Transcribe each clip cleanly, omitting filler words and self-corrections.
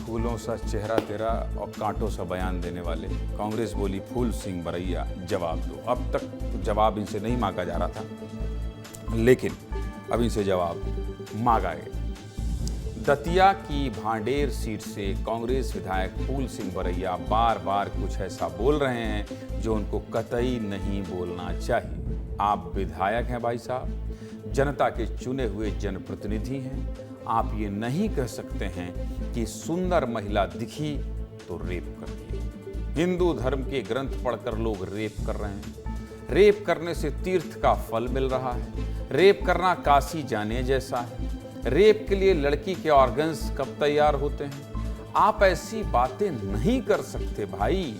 फूलों सा चेहरा तेरा और कांटों सा बयान देने वाले। कांग्रेस बोली फूल सिंह बरैया जवाब दो। अब तक जवाब इनसे नहीं मांगा जा रहा था, लेकिन अब इनसे जवाब मांगा गया। दतिया की भांडेर सीट से कांग्रेस विधायक फूल सिंह बरैया बार बार कुछ ऐसा बोल रहे हैं जो उनको कतई नहीं बोलना चाहिए। आप विधायक हैं भाई साहब, जनता के चुने हुए जनप्रतिनिधि हैं। आप ये नहीं कह सकते हैं कि सुंदर महिला दिखी तो रेप कर दिया। हिंदू धर्म के ग्रंथ पढ़कर लोग रेप कर रहे हैं। रेप करने से तीर्थ का फल मिल रहा है। रेप करना काशी जाने जैसा है। रेप के लिए लड़की के ऑर्गन्स कब तैयार होते हैं? आप ऐसी बातें नहीं कर सकते भाई।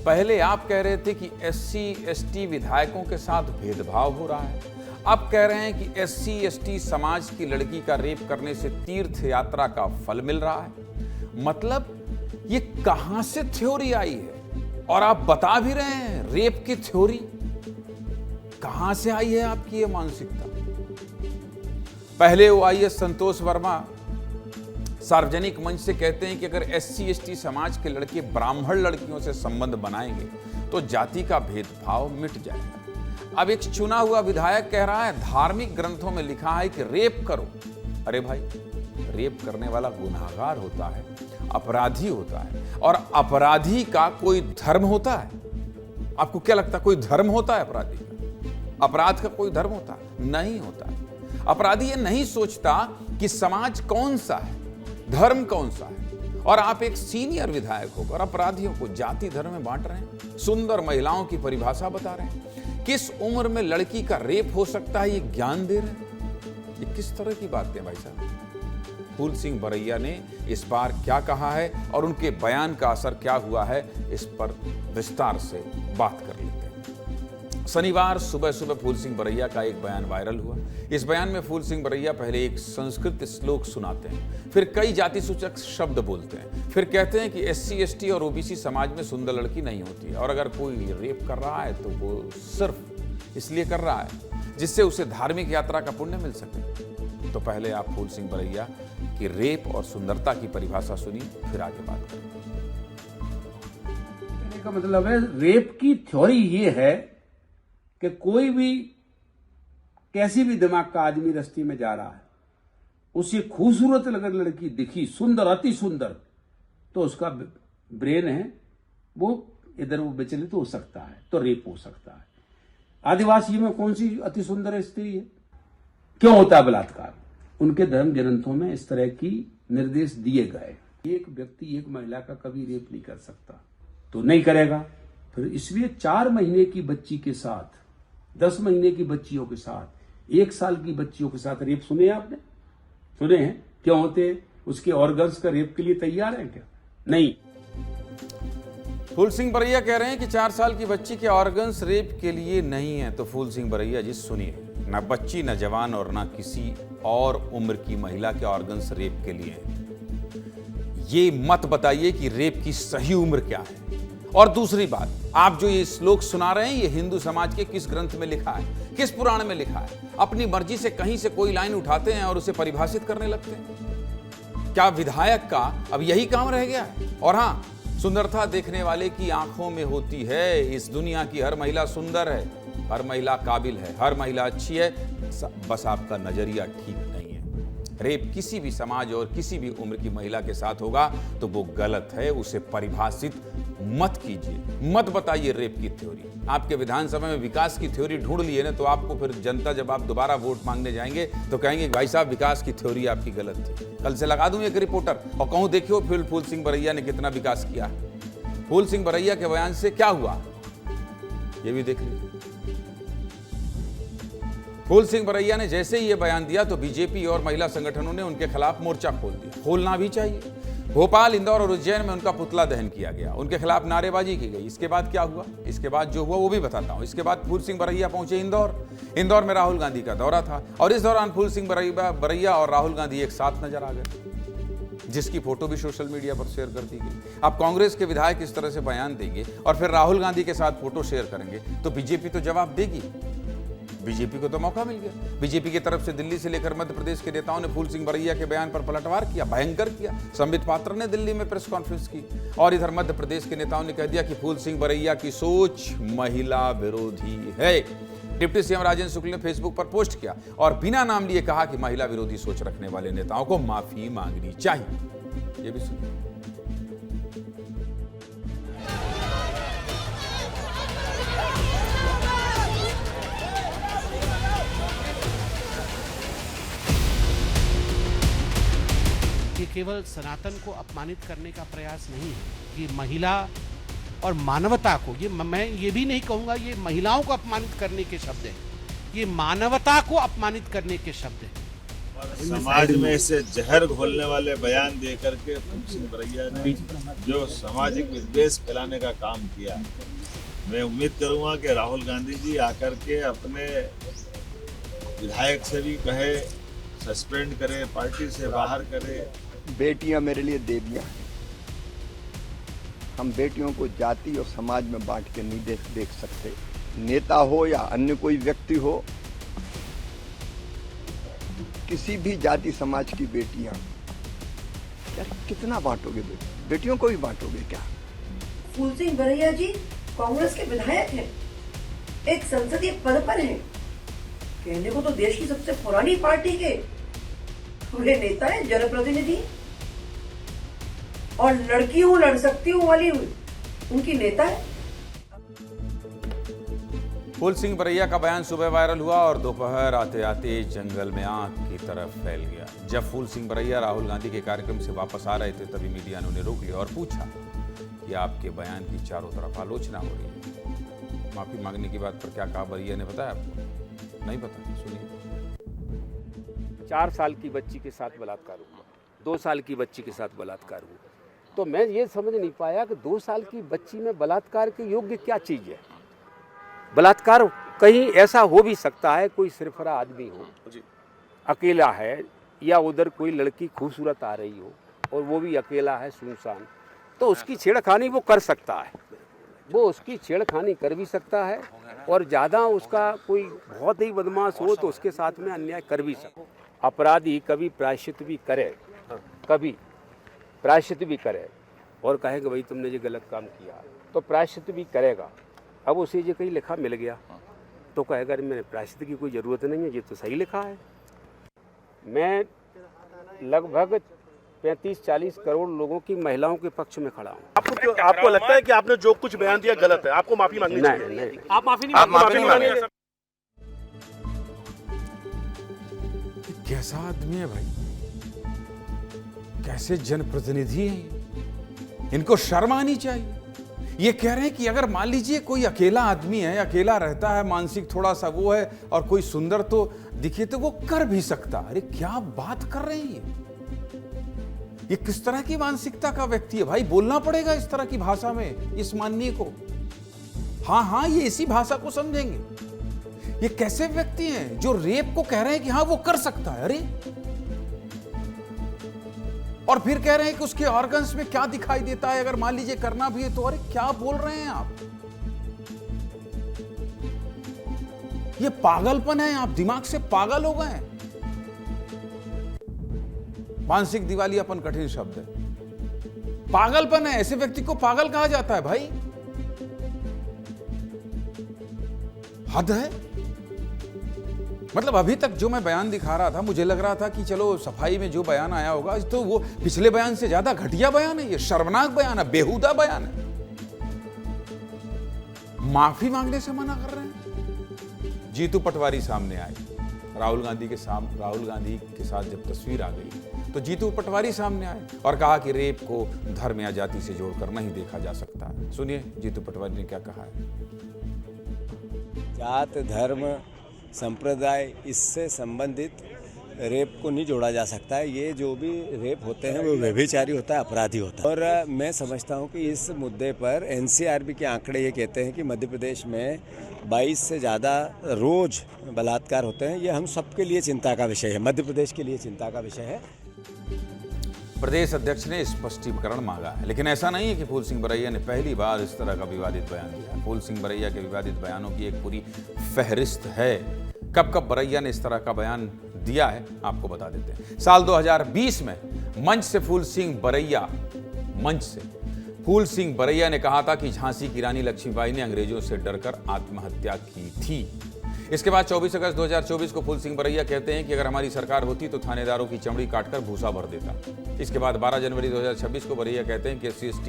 पहले आप कह रहे थे कि SC ST विधायकों के साथ भेदभाव हो रहा है। अब कह रहे हैं कि SC ST समाज की लड़की का रेप करने से तीर्थ यात्रा का फल मिल रहा है। मतलब ये कहां से थ्योरी आई है? और आप बता भी रहे हैं रेप की थ्योरी। कहां से आई है आपकी ये मानसिकता? पहले OIS संतोष वर्मा सार्वजनिक मंच से कहते हैं कि अगर SC ST समाज के लड़के ब्राह्मण लड़कियों से संबंध बनाएंगे तो जाति का भेदभाव मिट जाएगा। अब एक चुना हुआ विधायक कह रहा है धार्मिक ग्रंथों में लिखा है कि रेप करो। अरे भाई, रेप करने वाला गुनहगार होता है, अपराधी होता है, और अपराधी का कोई धर्म होता है? आपको क्या लगता है कोई धर्म होता है अपराधी का? अपराध का कोई धर्म होता है? नहीं होता है। अपराधी ये नहीं सोचता कि समाज कौन सा है, धर्म कौन सा है। और आप एक सीनियर विधायक होकर अपराधियों को जाति धर्म में बांट रहे हैं, सुंदर महिलाओं की परिभाषा बता रहे हैं। किस उम्र में लड़की का रेप हो सकता है ये ज्ञान दे रहे हैं। ये किस तरह की बातें हैं भाई साहब? फूल सिंह बरैया ने इस बार क्या कहा है और उनके बयान का असर क्या हुआ है, इस पर विस्तार से बात कर लेते हैं। शनिवार सुबह सुबह फूल सिंह बरैया का एक बयान वायरल हुआ। इस बयान में फूल सिंह बरैया पहले एक संस्कृत श्लोक सुनाते हैं, फिर कई जाति सूचक शब्द बोलते हैं, फिर कहते हैं कि SC ST और OBC समाज में सुंदर लड़की नहीं होती है, और अगर कोई रेप कर रहा है तो वो सिर्फ इसलिए कर रहा है जिससे उसे धार्मिक यात्रा का पुण्य मिल सके। तो पहले आप फूल सिंह बरैया की रेप और सुंदरता की परिभाषा सुनिए, फिर आगे बात करेंगे। का मतलब है रेप की थ्योरी ये है कि कोई भी कैसी भी दिमाग का आदमी रास्ते में जा रहा है, उसे खूबसूरत अगर लड़की दिखी, सुंदर, अति सुंदर, तो उसका ब्रेन है वो इधर वो विचलित हो सकता है, तो रेप हो सकता है। आदिवासी में कौन सी अति सुंदर स्त्री है? क्यों होता है बलात्कार? उनके धर्म ग्रंथों में इस तरह की निर्देश दिए गए। एक व्यक्ति एक महिला का कभी रेप नहीं कर सकता, तो नहीं करेगा। फिर इसलिए 4 महीने की बच्ची के साथ, 10 महीने की बच्चियों के साथ, 1 साल की बच्चियों के साथ रेप सुने आपने? सुने हैं? क्यों होते हैं? उसके ऑर्गन्स का रेप के लिए तैयार है क्या? नहीं। फूल सिंह बरैया कह रहे हैं कि 4 साल की बच्ची के ऑर्गन्स रेप के लिए नहीं है। तो फूल सिंह बरैया जी सुनिए, न बच्ची, न जवान और न किसी और उम्र की महिला के ऑर्गन्स रेप के लिए हैं। ये मत बताइए कि रेप की सही उम्र क्या है। और दूसरी बात, आप जो ये श्लोक सुना रहे हैं, ये हिंदू समाज के किस ग्रंथ में लिखा है, किस पुराण में लिखा है? अपनी मर्जी से कहीं से कोई लाइन उठाते हैं और उसे परिभाषित करने लगते हैं। क्या विधायक का अब यही काम रह गया है? और हाँ, सुंदरता देखने वाले की आंखों में होती है। इस दुनिया की हर महिला सुंदर है, हर महिला काबिल है, हर महिला अच्छी है, बस आपका नजरिया ठीक नहीं है। रेप किसी भी समाज और किसी भी उम्र की महिला के साथ होगा तो वो गलत है, उसे परिभाषित मत कीजिए, मत बताइए रेप की थ्योरी। आपके विधानसभा में विकास की थ्योरी ढूंढ लिए ना, तो आपको फिर जनता जब आप दोबारा वोट मांगने जाएंगे तो कहेंगे भाई साहब विकास की थ्योरी आपकी गलत थी। कल से लगा दूं एक रिपोर्टर और कहूं देखियो फिर फूल सिंह बरैया ने कितना विकास किया। फूल सिंह बरैया के बयान से क्या हुआ ये भी देख लीजिए। फूल सिंह बरैया ने जैसे ही ये बयान दिया तो बीजेपी और महिला संगठनों ने उनके खिलाफ मोर्चा खोल दिया। खोलना भी चाहिए। भोपाल, इंदौर और उज्जैन में उनका पुतला दहन किया गया, उनके खिलाफ नारेबाजी की गई। इसके बाद क्या हुआ? इसके बाद जो हुआ वो भी बताता हूं। इसके बाद फूल सिंह बरैया पहुंचे इंदौर में राहुल गांधी का दौरा था, और इस दौरान फूल सिंह बरैया और राहुल गांधी एक साथ नजर आ गए, जिसकी फोटो भी सोशल मीडिया पर शेयर कर दी गई। अब कांग्रेस के विधायक इस तरह से बयान देंगे और फिर राहुल गांधी के साथ फोटो शेयर करेंगे तो बीजेपी तो जवाब देगी। बीजेपी को तो मौका मिल गया। बीजेपी की तरफ से दिल्ली से लेकर मध्य प्रदेश के नेताओं ने फूल सिंह बरैया के बयान पर पलटवार किया, भयंकर किया। संबित पात्र ने दिल्ली में प्रेस कॉन्फ्रेंस की और इधर मध्य प्रदेश के नेताओं ने कह दिया कि फूल सिंह बरैया की सोच महिला विरोधी है। डिप्टी सीएम राजेंद्र शुक्ल ने फेसबुक पर पोस्ट किया और बिना नाम लिए कहा कि महिला विरोधी सोच रखने वाले नेताओं को माफी मांगनी चाहिए। ये भी सुनिए। ये केवल सनातन को अपमानित करने का प्रयास नहीं है, ये महिला और मानवता को, ये मैं ये भी नहीं कहूंगा ये महिलाओं को अपमानित करने के शब्द हैं, ये मानवता को अपमानित करने के शब्द हैं। समाज में इसे जहर घोलने वाले बयान दे करके फूल सिंह बरैया ने जो सामाजिक विद्वेष फैलाने का काम किया, मैं उम्मीद करूंगा कि राहुल गांधी जी आकर के अपने विधायक से भी कहे, सस्पेंड करे, पार्टी से बाहर करे। बेटियां मेरे लिए देवियां हैं। हम बेटियों को जाति और समाज में बांट के नहीं देख सकते। नेता हो या अन्य कोई व्यक्ति हो, किसी भी जाति समाज की बेटियां, यार कितना बांटोगे? बेटियों को भी बांटोगे क्या? फूल सिंह बरैया जी कांग्रेस के विधायक हैं, एक संसदीय पद पर हैं, कहने को तो देश की सबसे पुरानी पार्टी के वे नेता है, जनप्रतिनिधि, और लड़की हूँ लड़ सकती हूँ वाली उनकी नेता है। फूल सिंह बरैया का बयान सुबह वायरल हुआ और दोपहर आते आते जंगल में आग की तरफ फैल गया। जब फूल सिंह बरैया राहुल गांधी के कार्यक्रम से वापस आ रहे थे तभी मीडिया ने उन्हें रोक लिया और पूछा कि आपके बयान की चारों तरफ आलोचना हो रही है। माफी मांगने की बात पर क्या कहा बरैया ने, बताया आपको? नहीं पता, सुनिए। 4 साल की बच्ची के साथ बलात्कार हुआ, 2 साल की बच्ची के साथ बलात्कार हुआ, तो मैं ये समझ नहीं पाया कि 2 साल की बच्ची में बलात्कार के योग्य क्या चीज़ है। बलात्कार कहीं ऐसा हो भी सकता है, कोई सिरफरा आदमी हो, अकेला है, या उधर कोई लड़की खूबसूरत आ रही हो और वो भी अकेला है, सुनसान, तो उसकी छेड़खानी वो कर सकता है, वो उसकी छेड़खानी कर भी सकता है, और ज़्यादा उसका कोई बहुत ही बदमाश हो तो उसके साथ में अन्याय कर भी सकता। अपराधी कभी प्रायश्चित भी करे, कभी प्रायश्चित भी करे और कहेगा भाई तुमने ये गलत काम किया, तो प्रायश्चित भी करेगा। अब उसे ये कहीं लिखा मिल गया तो कहेगा अरे मैंने प्रायश्चित की कोई ज़रूरत नहीं है, ये तो सही लिखा है। मैं लगभग 35-40 करोड़ लोगों की महिलाओं के पक्ष में खड़ा हूँ। आपको लगता है कि आपने जो कुछ बयान दिया गलत है, आपको माफी मांगनी चाहिए? नहीं, आप माफी नहीं मांगे। कैसा आदमी है भाई, कैसे जनप्रतिनिधि हैं, इनको शर्म आनी चाहिए। ये कह रहे हैं कि अगर मान लीजिए कोई अकेला आदमी है, अकेला रहता है, मानसिक थोड़ा सा वो है और कोई सुंदर तो दिखे तो वो कर भी सकता। अरे क्या बात कर रहे हैं ये किस तरह की मानसिकता का व्यक्ति है भाई? बोलना पड़ेगा इस तरह की भाषा में इस माननीय को। हाँ, ये इसी भाषा को समझेंगे। ये कैसे व्यक्ति हैं जो रेप को कह रहे हैं कि हाँ वो कर सकता है? अरे और फिर कह रहे हैं कि उसके ऑर्गन्स में क्या दिखाई देता है अगर मान लीजिए करना भी है तो। अरे क्या बोल रहे हैं आप? ये पागलपन है, आप दिमाग से पागल हो गए हैं। मानसिक दिवालियापन कठिन शब्द है, पागलपन है, ऐसे व्यक्ति को पागल कहा जाता है भाई, हद है। मतलब अभी तक जो मैं बयान दिखा रहा था मुझे लग रहा था कि चलो सफाई में जो बयान आया होगा तो वो पिछले बयान से ज्यादा घटिया बयान है, ये शर्मनाक बयान है, बेहुदा बयान है। माफी मांगने से मना कर रहे हैं। जीतू पटवारी सामने आए, राहुल गांधी के साथ जब तस्वीर आ गई तो जीतू पटवारी सामने आए और कहा कि रेप को धर्म या जाति से जोड़कर नहीं देखा जा सकता। सुनिए जीतू पटवारी ने क्या कहा है। जात, धर्म, संप्रदाय, इससे संबंधित रेप को नहीं जोड़ा जा सकता है। ये जो भी रेप होते हैं वो व्यभिचारी होता है, अपराधी होता है। और मैं समझता हूँ कि इस मुद्दे पर एनसीआरबी के आंकड़े ये कहते हैं कि मध्य प्रदेश में 22 से ज़्यादा रोज बलात्कार होते हैं। ये हम सबके लिए चिंता का विषय है, मध्य प्रदेश के लिए चिंता का विषय है। प्रदेश अध्यक्ष ने स्पष्टीकरण मांगा है, लेकिन ऐसा नहीं है कि फूल सिंह बरैया ने पहली बार इस तरह का विवादित बयान दिया। फूल सिंह बरैया के विवादित बयानों की एक पूरी फहरिस्त है। कब कब बरैया ने इस तरह का बयान दिया है आपको बता देते हैं। साल 2020 में मंच से फूल सिंह बरैया ने कहा था कि झांसी की रानी लक्ष्मीबाई ने अंग्रेजों से डरकर आत्महत्या की थी। इसके बाद 24 अगस्त 2024 को फूल सिंह बरैया कहते हैं कि अगर हमारी सरकार होती तो थानेदारों की चमड़ी काटकर भूसा भर देता। इसके बाद 12 जनवरी 2026 को बरैया कहते हैं कि SC/ST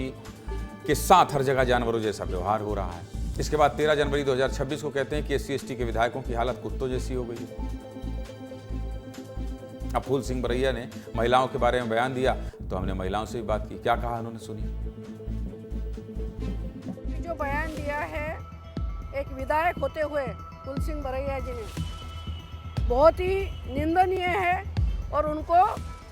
के साथ हर जगह जानवरों जैसा व्यवहार हो रहा है। इसके बाद 13 जनवरी 2026 को कहते हैं कि SC/ST के विधायकों की हालत कुत्तों जैसी हो गई है। अब फूल सिंह बरैया ने महिलाओं के बारे में बयान दिया तो हमने महिलाओं से भी बात की। क्या कहा उन्होंने, सुनिए। जो बयान दिया है एक विधायक होते हुए फूल सिंह बरैया जी ने, बहुत ही निंदनीय है और उनको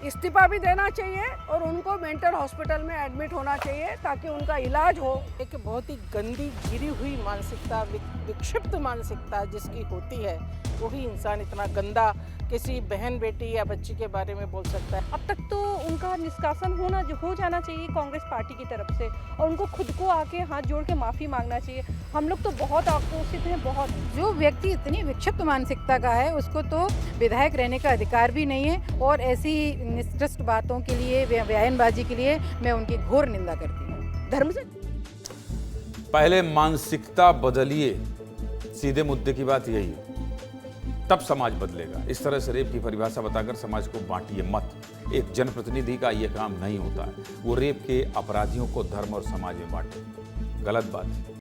इस्तीफा भी देना चाहिए और उनको मेंटल हॉस्पिटल में एडमिट होना चाहिए ताकि उनका इलाज हो। एक बहुत ही गंदी गिरी हुई मानसिकता, विक्षिप्त मानसिकता जिसकी होती है, वही इंसान इतना गंदा किसी बहन बेटी या बच्ची के बारे में बोल सकता है। अब तक तो उनका निष्कासन हो जाना चाहिए कांग्रेस पार्टी की तरफ से और उनको खुद को आके हाथ जोड़ के माफ़ी मांगना चाहिए। हम लोग तो बहुत आक्रोशित हैं, बहुत। जो व्यक्ति इतनी विक्षिप्त मानसिकता का है उसको तो विधायक रहने का अधिकार भी नहीं है और ऐसी निष्कृष्ट बातों के लिए, बयानबाजी के लिए मैं उनकी घोर निंदा करती हूँ। धर्म से पहले मानसिकता बदलिए, सीधे मुद्दे की बात यही है, तब समाज बदलेगा। इस तरह से रेप की परिभाषा बताकर समाज को बांटिए मत। एक जनप्रतिनिधि का यह काम नहीं होता है, वो रेप के अपराधियों को धर्म और समाज में बांटे। गलत बात है।